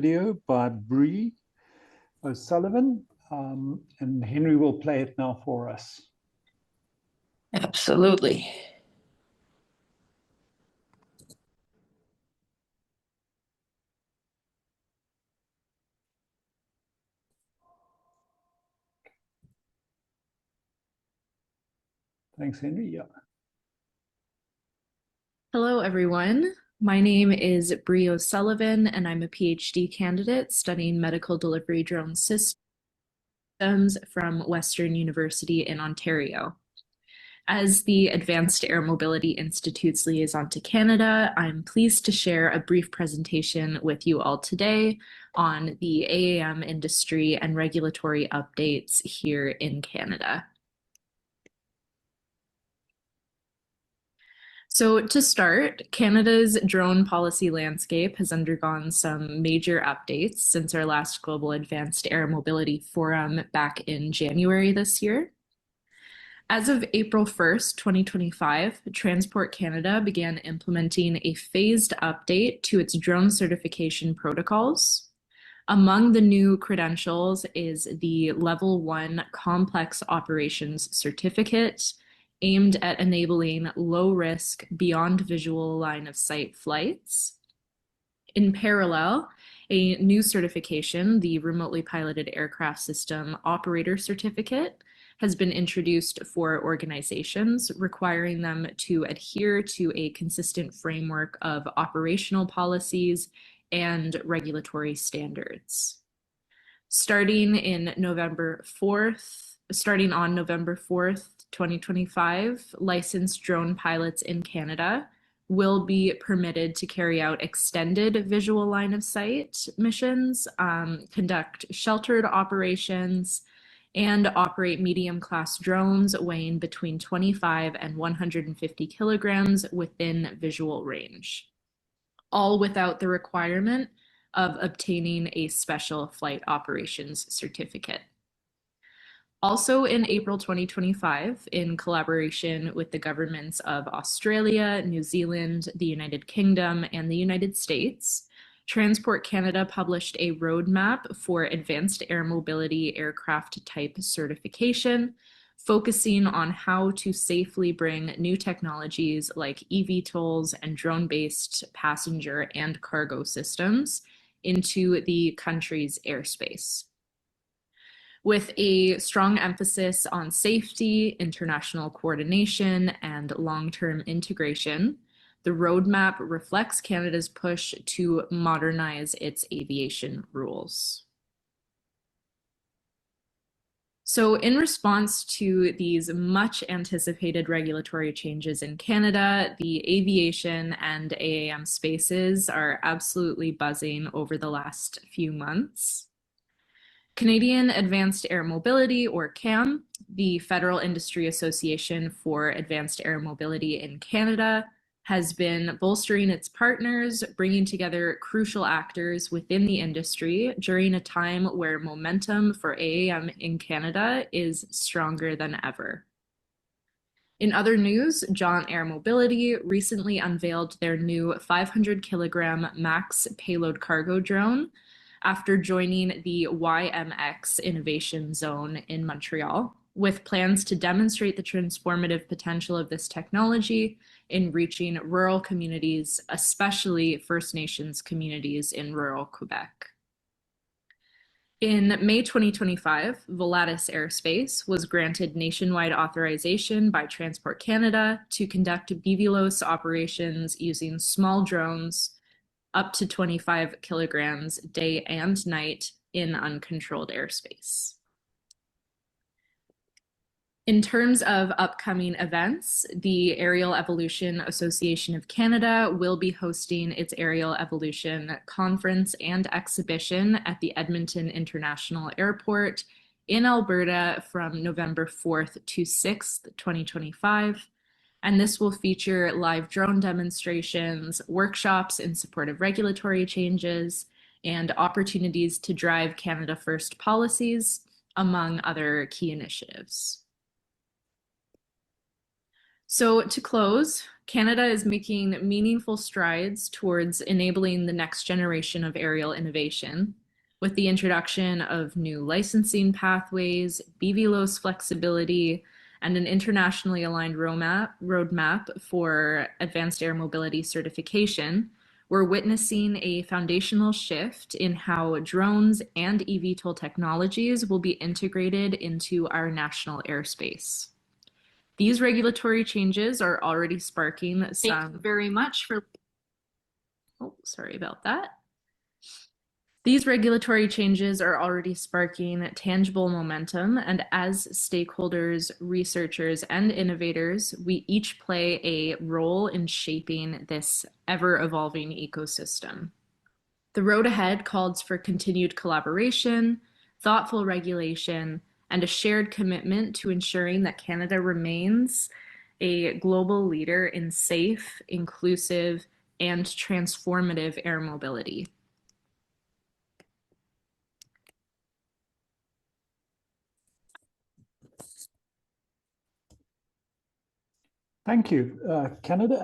Video by Bree O'Sullivan, and Henry will play it now for us. Absolutely. Thanks, Henry. Yeah. Hello, everyone. My name is Bree O'Sullivan, and I'm a PhD candidate studying medical delivery drone systems from Western University in Ontario. As the Advanced Air Mobility Institute's liaison to Canada, I'm pleased to share a brief presentation with you all today on the AAM industry and regulatory updates here in Canada. So to start, Canada's drone policy landscape has undergone some major updates since our last Global Advanced Air Mobility Forum back in January this year. As of April 1st, 2025, Transport Canada began implementing a phased update to its drone certification protocols. Among the new credentials is the Level 1 Complex Operations Certificate, aimed at enabling low-risk, beyond visual line of sight flights. In parallel, a new certification, the Remotely Piloted Aircraft System Operator Certificate, has been introduced for organizations, requiring them to adhere to a consistent framework of operational policies and regulatory standards. Starting on November 4th, 2025, licensed drone pilots in Canada will be permitted to carry out extended visual line of sight missions, conduct sheltered operations, and operate medium-class drones weighing between 25 and 150 kilograms within visual range, all without the requirement of obtaining a special flight operations certificate. Also in April 2025, in collaboration with the governments of Australia, New Zealand, the United Kingdom, and the United States, Transport Canada published a roadmap for advanced air mobility aircraft type certification, focusing on how to safely bring new technologies like eVTOLs and drone-based passenger and cargo systems into the country's airspace. With a strong emphasis on safety, international coordination, and long-term integration, the roadmap reflects Canada's push to modernize its aviation rules. So in response to these much anticipated regulatory changes in Canada, the aviation and AAM spaces are absolutely buzzing over the last few months. Canadian Advanced Air Mobility, or CAAM, the Federal Industry Association for Advanced Air Mobility in Canada, has been bolstering its partners, bringing together crucial actors within the industry during a time where momentum for AAM in Canada is stronger than ever. In other news, Jaunt Air Mobility recently unveiled their new 500-kilogram max payload cargo drone after joining the YMX Innovation Zone in Montreal, with plans to demonstrate the transformative potential of this technology in reaching rural communities, especially First Nations communities in rural Quebec. In May 2025, Volatus Aerospace was granted nationwide authorization by Transport Canada to conduct BVLOS operations using small drones up to 25 kilograms day and night in uncontrolled airspace. In terms of upcoming events, the Aerial Evolution Association of Canada will be hosting its Aerial Evolution Conference and Exhibition at the Edmonton International Airport in Alberta from November 4th to 6th, 2025. And this will feature live drone demonstrations, workshops in support of regulatory changes, and opportunities to drive Canada First policies, among other key initiatives. So, to close, Canada is making meaningful strides towards enabling the next generation of aerial innovation with the introduction of new licensing pathways, BVLOS flexibility, and an internationally aligned roadmap for advanced air mobility certification. We're witnessing a foundational shift in how drones and eVTOL technologies will be integrated into our national airspace. These regulatory changes are already sparking some. Thank you very much for. Oh, sorry about that. These regulatory changes are already sparking tangible momentum, and as stakeholders, researchers, and innovators, we each play a role in shaping this ever-evolving ecosystem. The road ahead calls for continued collaboration, thoughtful regulation, and a shared commitment to ensuring that Canada remains a global leader in safe, inclusive, and transformative air mobility. Thank you. Canada